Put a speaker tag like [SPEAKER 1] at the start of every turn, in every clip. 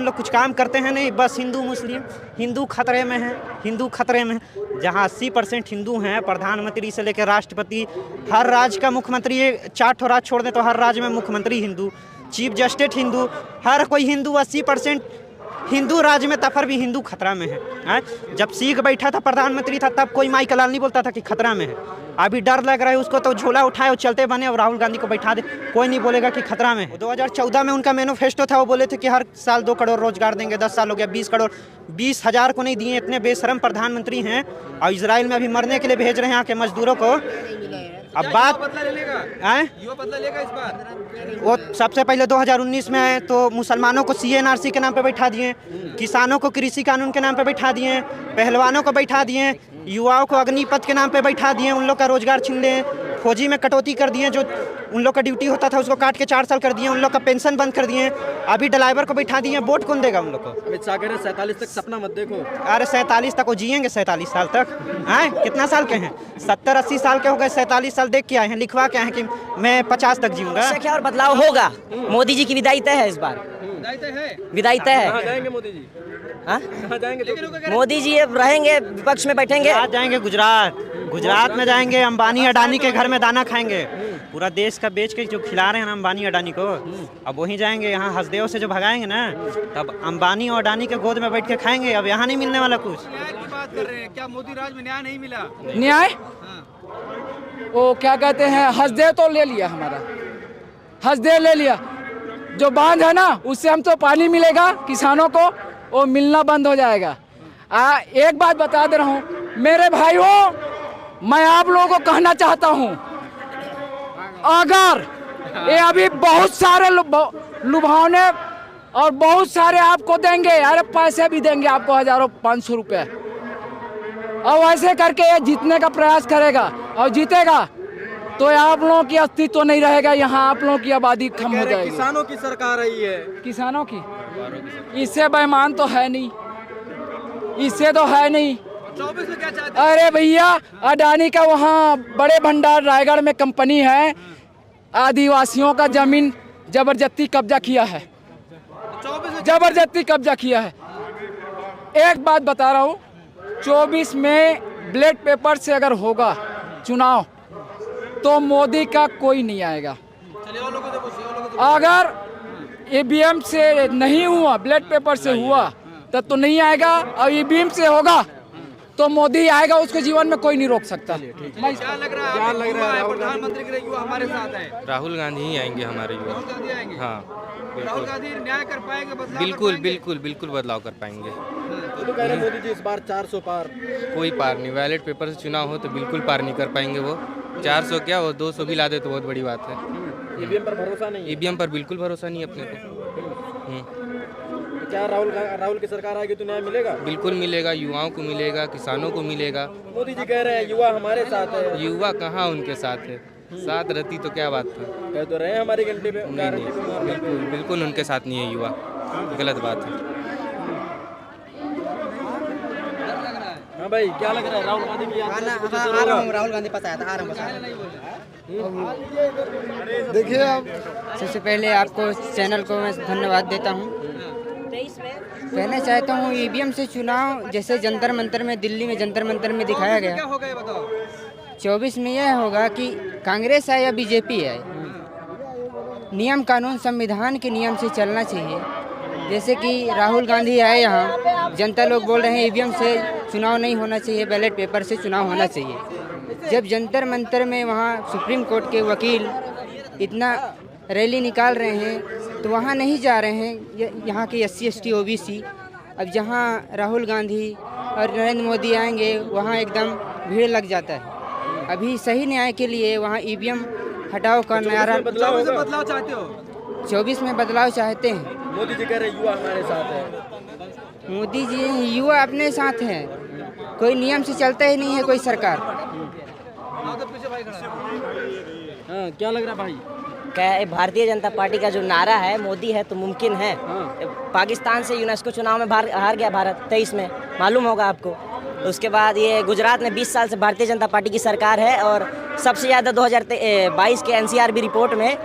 [SPEAKER 1] लोग कुछ काम करते हैं नहीं, बस हिंदू मुस्लिम, हिंदू खतरे में है, हिंदू खतरे में है। जहाँ 80% हिंदू हैं, प्रधानमंत्री से लेकर राष्ट्रपति, हर राज्य का मुख्यमंत्री, 4 राज्य छोड़ दें तो हर राज्य में मुख्यमंत्री हिंदू, चीफ जस्टिस हिंदू, हर कोई हिंदू, 80% हिंदू राज्य में, तब पर भी हिंदू खतरा में है। जब सिख बैठा था प्रधानमंत्री था तब कोई माई कलाल नहीं बोलता था कि खतरा में है। अभी डर लग रहा है उसको, तो झोला उठाए और चलते बने और राहुल गांधी को बैठा दे, कोई नहीं बोलेगा कि खतरा में है। 2014 में उनका मैनिफेस्टो था, वो बोले थे कि हर साल 2 करोड़ रोजगार देंगे, 10 साल हो गया 20 करोड़, 20,000 को नहीं दिए। इतने बेशरम प्रधानमंत्री हैं और इजराइल में अभी मरने के लिए भेज रहे हैं आके मजदूरों को। अब बात
[SPEAKER 2] बदला लेगा इस बार।
[SPEAKER 1] वो सबसे पहले 2019 में आए तो मुसलमानों को CNRC के नाम पे बैठा दिए, किसानों को कृषि कानून के नाम पे बैठा दिए, पहलवानों को बैठा दिए, युवाओं को अग्निपथ के नाम पे बैठा दिए, उन लोग का रोजगार छीन लिए, फौजी में कटौती कर दिए, जो उन लोग का ड्यूटी होता था उसको काट के 4 साल कर दिए, उन लोग का पेंशन बंद कर दिए, अभी ड्राइवर को बैठा दिए। वोट कौन देगा उन लोग को?
[SPEAKER 2] अमित शाह कह रहे 47 तक सपना मत देखो।
[SPEAKER 1] अरे 47 तक वो जिएंगे, 47 साल तक हैं? कितना साल के हैं? 70-80 साल के हो गए, 47 साल देख के आए हैं, लिखवा के आए हैं कि मैं 50 तक जीऊँगा।
[SPEAKER 3] क्या और बदलाव होगा? मोदी जी की विदाई तय है इस बार, विदाई तय है।
[SPEAKER 2] कहाँ जाएंगे मोदी जी?
[SPEAKER 3] हाँ,
[SPEAKER 2] कहाँ जाएंगे?
[SPEAKER 3] मोदी जी अब रहेंगे, विपक्ष में बैठेंगे।
[SPEAKER 1] आज जाएंगे गुजरात में जाएंगे, अंबानी अडानी के घर में दाना खाएंगे, पूरा देश का बेच के जो खिला रहे हैं ना अंबानी अडानी को, अब वहीं जाएंगे। यहाँ हसदेव से जो भगाएंगे ना, तब अंबानी और अडानी के गोद में बैठ के खाएंगे। अब यहाँ नहीं मिलने वाला कुछ।
[SPEAKER 2] न्याय की बात कर रहे हैं, क्या मोदी राज में न्याय नहीं मिला?
[SPEAKER 4] न्याय वो क्या कहते हैं, हसदेव तो ले लिया, हमारा हसदेव ले लिया। जो बांध है ना, उससे हम तो पानी मिलेगा किसानों को, वो मिलना बंद हो जाएगा। एक बात बता दे रहा हूँ मेरे भाइयों, मैं आप लोगों को कहना चाहता हूँ, अगर ये अभी बहुत सारे लुभावने और बहुत सारे आपको देंगे, अरे पैसे भी देंगे आपको, हजारों 500 रुपये, और ऐसे करके ये जीतने का प्रयास करेगा और जीतेगा तो आप लोगों की अस्तित्व तो नहीं रहेगा यहाँ, आप लोगों की आबादी कम हो जाएगी।
[SPEAKER 2] किसानों की सरकार आई है।
[SPEAKER 4] किसानों की, इससे बेईमान तो है नहीं, इससे तो है नहीं।
[SPEAKER 2] 24 में क्या चाहते हैं?
[SPEAKER 4] अरे भैया, अडानी का वहाँ बड़े भंडार रायगढ़ में कंपनी है, आदिवासियों का जमीन जबरदस्ती कब्जा किया है, जबरदस्ती कब्जा किया है। एक बात बता रहा हूँ, 24 में बैलेट पेपर से अगर होगा चुनाव तो मोदी का कोई नहीं आएगा। अगर EVM से नहीं हुआ, बैलेट पेपर से हुआ तब तो नहीं आएगा, और EVM से होगा तो मोदी आएगा, उसको जीवन में कोई नहीं रोक सकता।
[SPEAKER 2] क्या लग रहा है प्रधानमंत्री के लिए युवा हमारे साथ है?
[SPEAKER 5] राहुल गांधी ही आएंगे हमारे युवा।
[SPEAKER 2] राहुल गांधी आएंगे?
[SPEAKER 5] हाँ,
[SPEAKER 2] राहुल गांधी न्याय कर पाएंगे, बदलाव
[SPEAKER 5] बिल्कुल
[SPEAKER 2] कर पाएंगे?
[SPEAKER 5] बिल्कुल बिल्कुल बदलाव कर पाएंगे।
[SPEAKER 2] तो कह रहे मोदी जी इस बार 400 पार।
[SPEAKER 5] कोई पार नहीं, बैलेट पेपर से चुनाव हो तो बिल्कुल पार नहीं कर पाएंगे वो। 400 क्या, वो 200 भी ला दे तो बहुत बड़ी बात है।
[SPEAKER 2] EVM पर भरोसा नहीं है?
[SPEAKER 5] EVM पर बिल्कुल भरोसा नहीं अपने को।
[SPEAKER 2] तो क्या राहुल की सरकार आएगी तो न्याय मिलेगा?
[SPEAKER 5] बिल्कुल मिलेगा, युवाओं को मिलेगा, किसानों को मिलेगा।
[SPEAKER 2] मोदी जी कह रहे हैं युवा हमारे साथ है।
[SPEAKER 5] युवा कहाँ उनके साथ है? साथ रहती तो क्या बात था।
[SPEAKER 2] कह तो रहे हैं हमारी घंटे पे,
[SPEAKER 5] नहीं, बिल्कुल बिल्कुल उनके साथ नहीं है युवा, गलत बात है।
[SPEAKER 2] हाँ भाई, क्या लग रहा है राहुल गांधी की
[SPEAKER 3] राहुल गांधी पास आया था,
[SPEAKER 6] देखिए, आप सबसे पहले आपको चैनल को मैं धन्यवाद देता हूँ। कहना चाहता हूँ EVM से चुनाव जैसे जंतर मंतर में, दिल्ली में जंतर मंतर में दिखाया गया,
[SPEAKER 2] क्या होगा ये बताओ?
[SPEAKER 6] 24 में यह होगा कि कांग्रेस है या BJP है, नियम कानून संविधान के नियम से चलना चाहिए। जैसे कि राहुल गांधी आए यहाँ, जनता लोग बोल रहे हैं EVM से चुनाव नहीं होना चाहिए, बैलेट पेपर से चुनाव होना चाहिए। जब जंतर मंतर में वहाँ सुप्रीम कोर्ट के वकील इतना रैली निकाल रहे हैं तो वहाँ नहीं जा रहे हैं यहाँ के SC ST OBC। अब जहाँ राहुल गांधी और नरेंद्र मोदी आएंगे वहाँ एकदम भीड़ लग जाता है। अभी सही न्याय के लिए वहाँ EVM हटाओ का नारा।
[SPEAKER 2] बदलाव चाहते हो?
[SPEAKER 6] 24 में बदलाव चाहते हैं।
[SPEAKER 2] मोदी जी कह रहे युवा हमारे साथ है।
[SPEAKER 6] मोदी जी युवा अपने साथ हैं, कोई नियम से चलता ही नहीं है कोई सरकार।
[SPEAKER 2] हाँ, क्या लग रहा भाई?
[SPEAKER 3] क्या भारतीय जनता पार्टी का जो नारा है, मोदी है तो मुमकिन है। पाकिस्तान से यूनेस्को चुनाव में हार गया भारत 23 में, मालूम होगा आपको। उसके बाद ये गुजरात में 20 साल से भारतीय जनता पार्टी की सरकार है, और सबसे ज़्यादा 2022 के NCRB रिपोर्ट में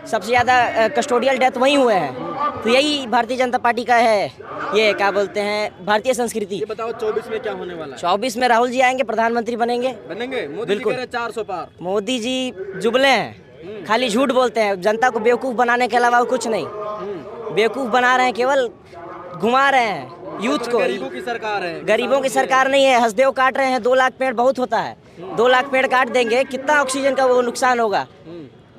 [SPEAKER 3] सबसे ज़्यादा कस्टोडियल डेथ वहीं हुए हैं। तो यही भारतीय जनता पार्टी का है, ये क्या बोलते हैं, भारतीय संस्कृति।
[SPEAKER 2] ये बताओ 24 में क्या होने वाला है?
[SPEAKER 3] 24 में राहुल जी आएंगे, प्रधानमंत्री बनेंगे।
[SPEAKER 2] बनेंगे? मोदी जी कह रहे हैं 400 पार।
[SPEAKER 3] मोदी जी जुबले हैं, खाली झूठ बोलते हैं, जनता को बेवकूफ़ बनाने के अलावा कुछ नहीं। बेवकूफ़ बना रहे हैं, केवल घुमा रहे हैं यूथ को।
[SPEAKER 2] गरीबों की सरकार है,
[SPEAKER 3] गरीबों की सरकार नहीं है, हंसदेव काट रहे हैं। 2 लाख पेड़ बहुत होता है, 2 लाख पेड़ काट देंगे, कितना ऑक्सीजन का वो नुकसान होगा।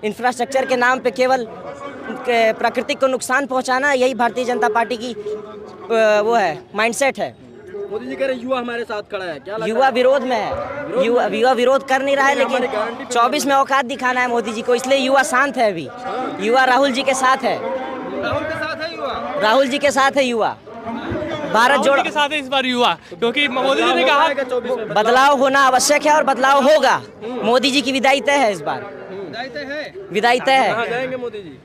[SPEAKER 3] इंफ्रास्ट्रक्चर के नाम पे केवल प्रकृति को नुकसान पहुंचाना, यही भारतीय जनता पार्टी की वो है, माइंडसेट है।
[SPEAKER 2] मोदी जी कह रहे हैं युवा हमारे साथ खड़ा है, क्या लगता
[SPEAKER 3] युवा विरोध में है, युवा विरोध कर नहीं रहा है, लेकिन 24 में औकात दिखाना है मोदी जी को, इसलिए युवा शांत है अभी। युवा राहुल जी के साथ है,
[SPEAKER 2] राहुल के साथ है युवा?
[SPEAKER 3] राहुल जी के साथ है युवा। भारत जोड़ो
[SPEAKER 7] के साथ है इस बार युवा, क्योंकि मोदी जी ने कहा
[SPEAKER 2] 24 में
[SPEAKER 3] बदलाव होना आवश्यक है और बदलाव होगा। मोदी जी की विदाई तय है इस बार, विदाई तय
[SPEAKER 2] कहाँ
[SPEAKER 3] है।
[SPEAKER 2] जाएंगे मोदी जी?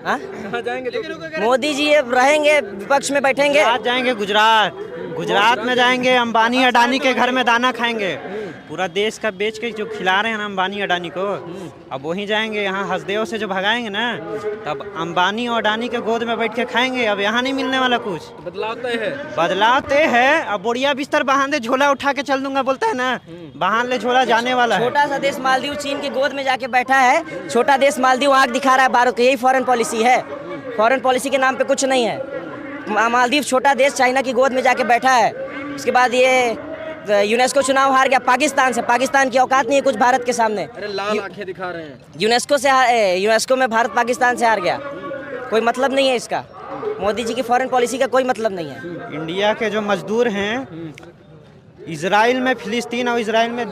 [SPEAKER 3] हाँ?
[SPEAKER 2] कहाँ जाएंगे?
[SPEAKER 3] मोदी जी अब रहेंगे, विपक्ष में बैठेंगे।
[SPEAKER 1] गुजरात जाएंगे, गुजरात में जाएंगे, अंबानी अडानी के घर में दाना खाएंगे। पूरा देश का बेच के जो खिला रहे हैं ना अंबानी अडानी को, अब वहीं जाएंगे। यहाँ हसदेव से जो भगाएंगे ना, तब अंबानी और अडानी के गोद में बैठ के खाएंगे। अब यहाँ नहीं मिलने वाला कुछ।
[SPEAKER 2] बदलाव तय है,
[SPEAKER 1] बदलाव तय है। अब बोरिया बिस्तर बहान दे, झोला उठा के चल दूंगा बोलता है ना, बहान ले झोला जाने वाला है।
[SPEAKER 3] छोटा सा देश मालदीव चीन की गोद में जाके बैठा है। छोटा देश मालदीव आंख दिखा रहा है भारत को, यही फॉरेन पॉलिसी है। फॉरेन पॉलिसी के नाम पे कुछ नहीं है। मालदीव छोटा देश चाइना की गोद में जाके बैठा है। उसके बाद ये यूनेस्को चुनाव हार गया पाकिस्तान से। पाकिस्तान की औकात नहीं है कुछ भारत के सामने।
[SPEAKER 2] अरे लाल आंखें दिखा रहे हैं।
[SPEAKER 3] यूनेस्को में भारत पाकिस्तान से हार गया, कोई मतलब नहीं है इसका। मोदी जी की फॉरेन पॉलिसी का कोई मतलब नहीं है।
[SPEAKER 1] इंडिया के जो मजदूर हैं, इजराइल में फिलिस्तीन और इजराइल में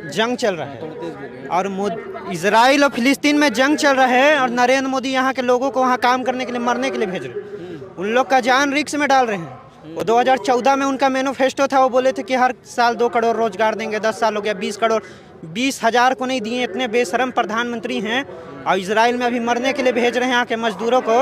[SPEAKER 1] जंग चल रहा है, और इजराइल और फिलिस्तीन में जंग चल रहा है, और नरेंद्र मोदी यहाँ के लोगों को वहाँ काम करने के लिए, मरने के लिए भेज रहे हैं। उन लोग का जान रिस्क में डाल रहे हैं। वो 2014 में उनका मैनिफेस्टो था, वो बोले थे कि हर साल 2 करोड़ रोजगार देंगे। 10 साल हो गया, 20 करोड़, 20,000 को नहीं दिए। इतने बेशरम प्रधानमंत्री हैं, और इजराइल में अभी मरने के लिए भेज रहे हैं यहाँ के मजदूरों को।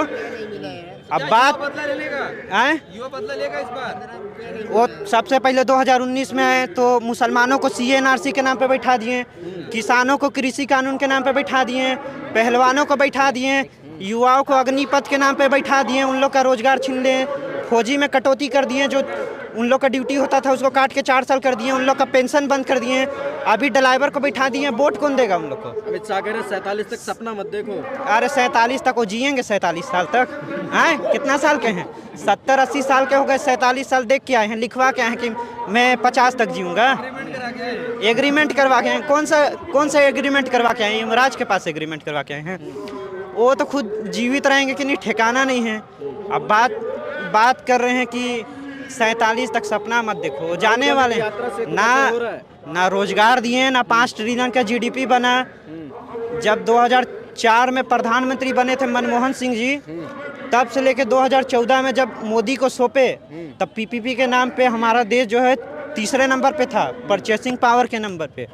[SPEAKER 1] अब बात
[SPEAKER 2] बदला ले लेगा,
[SPEAKER 1] आए,
[SPEAKER 2] युवा बदला लेगा इस बार।
[SPEAKER 1] वो सबसे पहले 2019 में आए तो मुसलमानों को CNRC के नाम पे बैठा दिए, किसानों को कृषि कानून के नाम पे बैठा दिए, पहलवानों को बैठा दिए, युवाओं को अग्निपथ के नाम पे बैठा दिए, उन लोग का रोजगार छीन लिए, फौजी में कटौती कर दिए, जो उन लोग का ड्यूटी होता था उसको काट के 4 साल कर दिए, उन लोग का पेंशन बंद कर दिए, अभी ड्राइवर को बैठा दिए। वोट कौन देगा उन लोग को?
[SPEAKER 2] अमित शाह कह रहे 47 तक सपना मत देखो।
[SPEAKER 1] अरे 47 तक वो जिएंगे, 47 साल तक हैं? कितना साल के हैं? 70-80 साल के हो गए, 47 साल देख के आए हैं, लिखवा के आए हैं कि मैं 50 तक जीऊँगा। एग्रीमेंट करवा के आए। कौन सा एग्रीमेंट करवा के आए हैं? युवराज के पास एग्रीमेंट करवा के आए हैं। वो तो खुद जीवित रहेंगे कि नहीं, ठिकाना नहीं है। अब बात कर रहे हैं कि 47 तक सपना मत देखो, जाने वाले हैं। ना रोजगार दिए, ना 5 ट्रिलियन का GDP बना। जब 2004 में प्रधानमंत्री बने थे मनमोहन सिंह जी, तब से लेके 2014 में जब मोदी को सौंपे, तब PPP के नाम पे हमारा देश जो है 3रे नंबर पे था, परचेसिंग पावर के नंबर पे,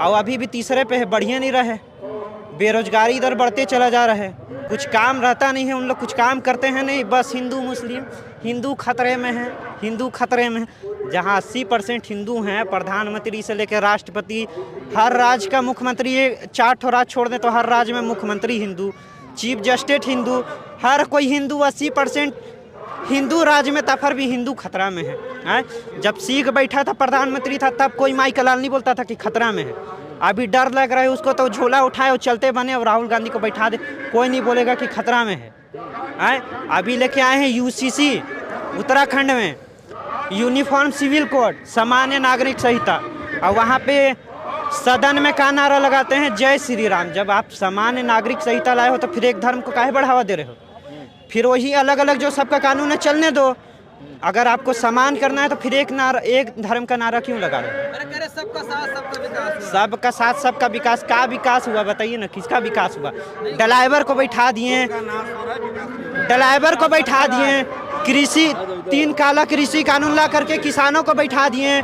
[SPEAKER 1] और अभी भी 3रे पे है। बढ़िया नहीं रहे, बेरोजगारी इधर बढ़ते चला जा रहा है, कुछ काम रहता नहीं है। उन लोग कुछ काम करते हैं नहीं, बस हिंदू मुस्लिम, हिंदू खतरे में है, हिंदू खतरे में है। जहाँ 80% हिंदू हैं, प्रधानमंत्री से लेकर राष्ट्रपति, हर राज्य का मुख्यमंत्री, 4 ठो राज्य छोड़ दें तो हर राज्य में मुख्यमंत्री हिंदू, चीफ जस्टिस हिंदू, हर कोई हिंदू। 80% हिंदू राज्य में, तब भी हिंदू खतरा में है। जब सिख बैठा था, प्रधानमंत्री था, तब कोई माई कलाल नहीं बोलता था कि खतरा में है। अभी डर लग रहा है उसको, तो झोला उठाए और चलते बने और राहुल गांधी को बैठा दे, कोई नहीं बोलेगा कि खतरा में है। अभी लेके आए हैं UCC उत्तराखंड में, यूनिफॉर्म सिविल कोड, सामान्य नागरिक संहिता, और वहाँ पे सदन में का नारा लगाते हैं, जय श्री राम। जब आप सामान्य नागरिक संहिता लाए हो तो फिर एक धर्म को काहे बढ़ावा दे रहे हो? फिर वही अलग अलग जो सबका कानून है चलने दो। अगर आपको समान करना है तो फिर एक धर्म का नारा क्यों लगा रहे हो?
[SPEAKER 2] सबका साथ सबका विकास,
[SPEAKER 1] सबका साथ सबका विकास। का विकास हुआ बताइए ना, किसका विकास हुआ? ड्राइवर को बैठा दिए, कृषि 3 काला कृषि कानून ला करके किसानों को बैठा दिए,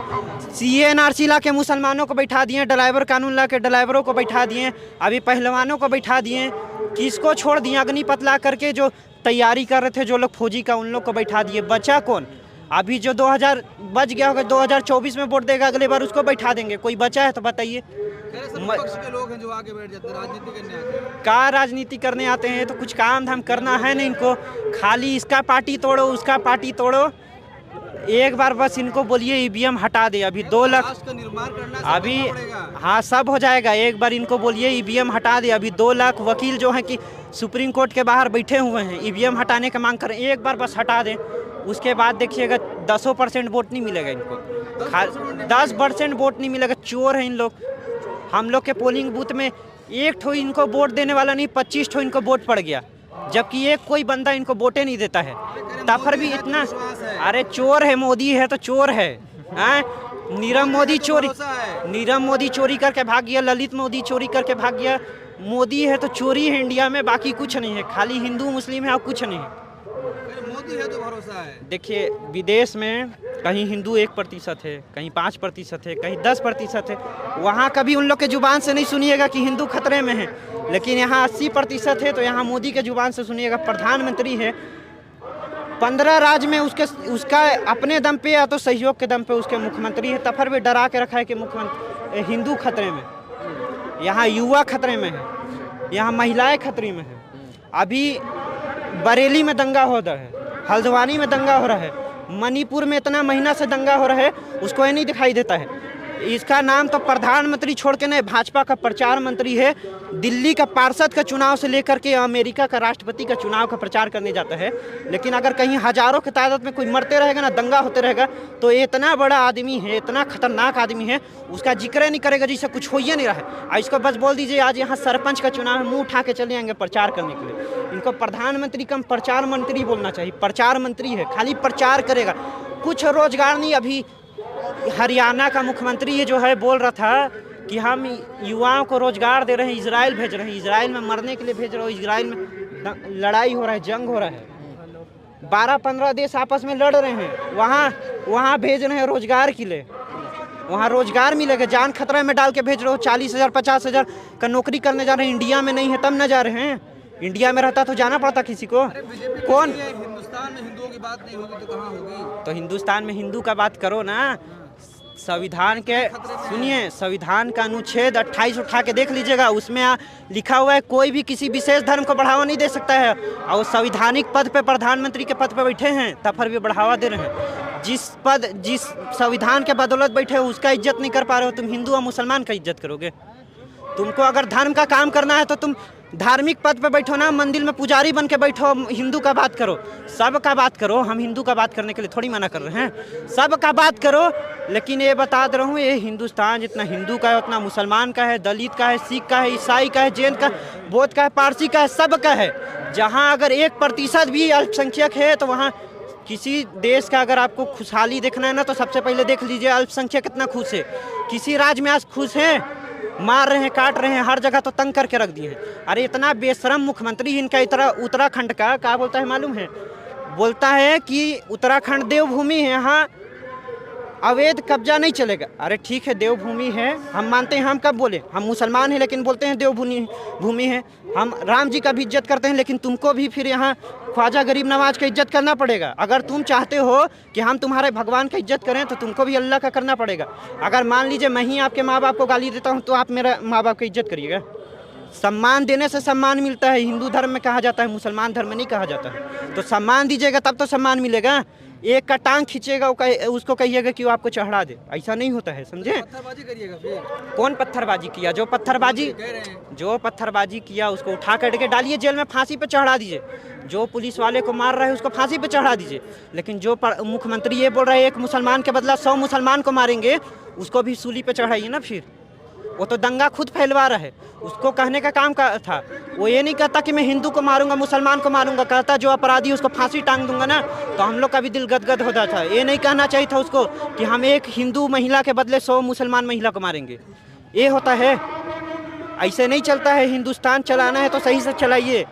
[SPEAKER 1] CNRC ला के मुसलमानों को बैठा दिए, ड्राइवर कानून ला के ड्राइवरों को बैठा दिए, अभी पहलवानों को बैठा दिए। किसको छोड़ दिए? अग्निपथ ला करके जो तैयारी कर रहे थे जो लोग फौजी का, उन लोग को बैठा दिए। बचा कौन? अभी जो 2000 बच गया होगा, 2024 में वोट देगा, अगले बार उसको बैठा देंगे। कोई बचा है तो बताइए।
[SPEAKER 2] पक्ष के लोग हैं जो आके बैठ जाते हैं, राजनीति करने आते हैं।
[SPEAKER 1] का राजनीति करने आते हैं तो कुछ काम धाम करना है नहीं इनको, खाली इसका पार्टी तोड़ो उसका पार्टी तोड़ो। एक बार बस इनको बोलिए ईवीएम हटा दे। अभी 2 लाख
[SPEAKER 2] राष्ट्र का निर्माण करना
[SPEAKER 1] अभी हाँ सब हो जाएगा। एक बार इनको बोलिए ईवीएम हटा दे। अभी 2 लाख वकील जो हैं कि सुप्रीम कोर्ट के बाहर बैठे हुए हैं, ईवीएम हटाने का मांग करें। एक बार बस हटा दें, उसके बाद देखिएगा 10% वोट नहीं मिलेगा इनको, 10% वोट नहीं मिलेगा। चोर हैं इन लोग। हम लोग के पोलिंग बूथ में 1 ठो इनको वोट देने वाला नहीं, 25 ठो इनको वोट पड़ गया, जबकि एक कोई बंदा इनको वोटे नहीं देता है। तब फिर भी इतना, अरे चोर है, मोदी है तो चोर है। नीरव मोदी चोरी करके भाग गया, ललित मोदी चोरी करके भाग गया। मोदी है तो चोरी है इंडिया में, बाकी कुछ नहीं है, खाली हिंदू मुस्लिम है और कुछ नहीं है।
[SPEAKER 2] मोदी है तो भरोसा है।
[SPEAKER 1] देखिए विदेश में कहीं हिंदू 1% है, कहीं 5% है, कहीं 10% है। वहाँ कभी उन लोग के जुबान से नहीं सुनिएगा कि हिंदू खतरे में है, लेकिन यहाँ 80% है। तो यहाँ मोदी के जुबान से सुनिएगा, प्रधानमंत्री है 15 राज्य में, उसका अपने दम पे या तो सहयोग के दम पे उसके मुख्यमंत्री है। तब फिर भी डरा के रखा है कि मुख्यमंत्री हिंदू खतरे में, यहाँ युवा खतरे में है, यहाँ महिलाएं खतरे में है। अभी बरेली में दंगा हो रहा है, हल्द्वानी में दंगा हो रहा है, मणिपुर में इतना महीना से दंगा हो रहा है, उसको ये नहीं दिखाई देता है। इसका नाम तो प्रधानमंत्री छोड़ के नहीं, भाजपा का प्रचार मंत्री है। दिल्ली का पार्षद का चुनाव से लेकर के अमेरिका का राष्ट्रपति का चुनाव का प्रचार करने जाता है। लेकिन अगर कहीं हजारों की तादाद में कोई मरते रहेगा ना, दंगा होते रहेगा, तो ये इतना बड़ा आदमी है, इतना खतरनाक आदमी है, उसका जिक्र नहीं करेगा जैसे कुछ हो ही नहीं रहा है। और इसको बस बोल दीजिए आज यहाँ सरपंच का चुनाव है, मुँह उठा के चले आएंगे प्रचार करने के लिए। इनको प्रधानमंत्री कम प्रचार मंत्री बोलना चाहिए। प्रचार मंत्री है, खाली प्रचार करेगा, कुछ रोजगार नहीं। अभी हरियाणा का मुख्यमंत्री ये जो है बोल रहा था कि हम युवाओं को रोजगार दे रहे हैं, इजराइल भेज रहे हैं, इजराइल में मरने के लिए भेज रहे हो। इजराइल में लड़ाई हो रहा है, जंग हो रहा है, 12-15 देश आपस में लड़ रहे हैं, वहाँ भेज रहे हैं रोजगार के लिए। वहाँ रोजगार मिलेगा, जान खतरा में डाल के भेज रहे हो। 40,000 50,000 का नौकरी करने जा रहे हैं, इंडिया में नहीं है तब न जा रहे हैं। इंडिया में रहता तो जाना पड़ता किसी को। कौन
[SPEAKER 2] हिंदुस्तान में हिंदुओं की बात नहीं होगी तो कहाँ होगी?
[SPEAKER 1] तो हिंदुस्तान में हिंदू का बात करो ना। संविधान के सुनिए, संविधान का अनुच्छेद 28 उठा के देख लीजिएगा, उसमें लिखा हुआ है कोई भी किसी विशेष धर्म को बढ़ावा नहीं दे सकता है। और वो संवैधानिक पद पे, प्रधानमंत्री के पद पे बैठे हैं, तब फिर भी बढ़ावा दे रहे हैं। जिस संविधान के बदौलत बैठे हो उसका इज्जत नहीं कर पा रहे हो, तुम हिंदू और मुसलमान का इज्जत करोगे? तुमको अगर धर्म का काम करना है तो तुम धार्मिक पद पे बैठो ना, मंदिर में पुजारी बन के बैठो, हिंदू का बात करो, सब का बात करो। हम हिंदू का बात करने के लिए थोड़ी मना कर रहे हैं, सब का बात करो। लेकिन ये बता दे रहा हूँ, ये हिंदुस्तान जितना हिंदू का है उतना मुसलमान का है, दलित का है, सिख का है, ईसाई का है, जैन का, बौद्ध का है, पारसी का है, सब का है। जहाँ अगर 1% भी अल्पसंख्यक है तो वहाँ किसी देश का अगर आपको खुशहाली देखना है ना, तो सबसे पहले देख लीजिए अल्पसंख्यक कितना खुश है। किसी राज्य में आज खुश है? मार रहे हैं, काट रहे हैं, हर जगह तो तंग करके रख दिए हैं। अरे इतना बेशरम मुख्यमंत्री इनका, इतना उत्तराखंड का क्या बोलता है मालूम है? बोलता है कि उत्तराखंड देवभूमि है, यहाँ अवैध कब्जा नहीं चलेगा। अरे ठीक है, देवभूमि है, हम मानते हैं। हम कब बोले? हम मुसलमान हैं लेकिन बोलते हैं देवभूमि है। हम राम जी का भी इज्जत करते हैं, लेकिन तुमको भी फिर यहाँ ख्वाजा गरीब नवाज का इज्जत करना पड़ेगा। अगर तुम चाहते हो कि हम तुम्हारे भगवान का इज्जत करें तो तुमको भी अल्लाह का करना पड़ेगा। अगर मान लीजिए मैं ही आपके माँ बाप को गाली देता हूँ तो आप मेरा माँ बाप की इज्जत करिएगा? सम्मान देने से सम्मान मिलता है, हिंदू धर्म में कहा जाता है, मुसलमान धर्म में नहीं कहा जाता है। तो सम्मान दीजिएगा तब तो सम्मान मिलेगा। एक का टांग खींचेगा, उसको कहिएगा कि वो आपको चढ़ा दे, ऐसा नहीं होता है, समझे?
[SPEAKER 2] पत्थरबाजी करिएगा फिर?
[SPEAKER 1] कौन पत्थरबाजी किया? जो पत्थरबाजी किया उसको उठा करके डालिए जेल में, फांसी पे चढ़ा दीजिए। जो पुलिस वाले को मार रहा है उसको फांसी पे चढ़ा दीजिए। लेकिन जो मुख्यमंत्री ये बोल रहा है एक मुसलमान के बदला 100 मुसलमान को मारेंगे, उसको भी सूली पे चढ़ाइए ना। फिर वो तो दंगा खुद फैलवा रहा है, उसको कहने का काम का था। वो ये नहीं कहता कि मैं हिंदू को मारूंगा, मुसलमान को मारूंगा, कहता जो अपराधी उसको फांसी टांग दूंगा ना, तो हम लोग का भी दिल गदगद होता था। ये नहीं कहना चाहिए था उसको कि हम एक हिंदू महिला के बदले 100 मुसलमान महिला को मारेंगे। ये होता है? ऐसे नहीं चलता है। हिंदुस्तान चलाना है तो सही से चलाइए।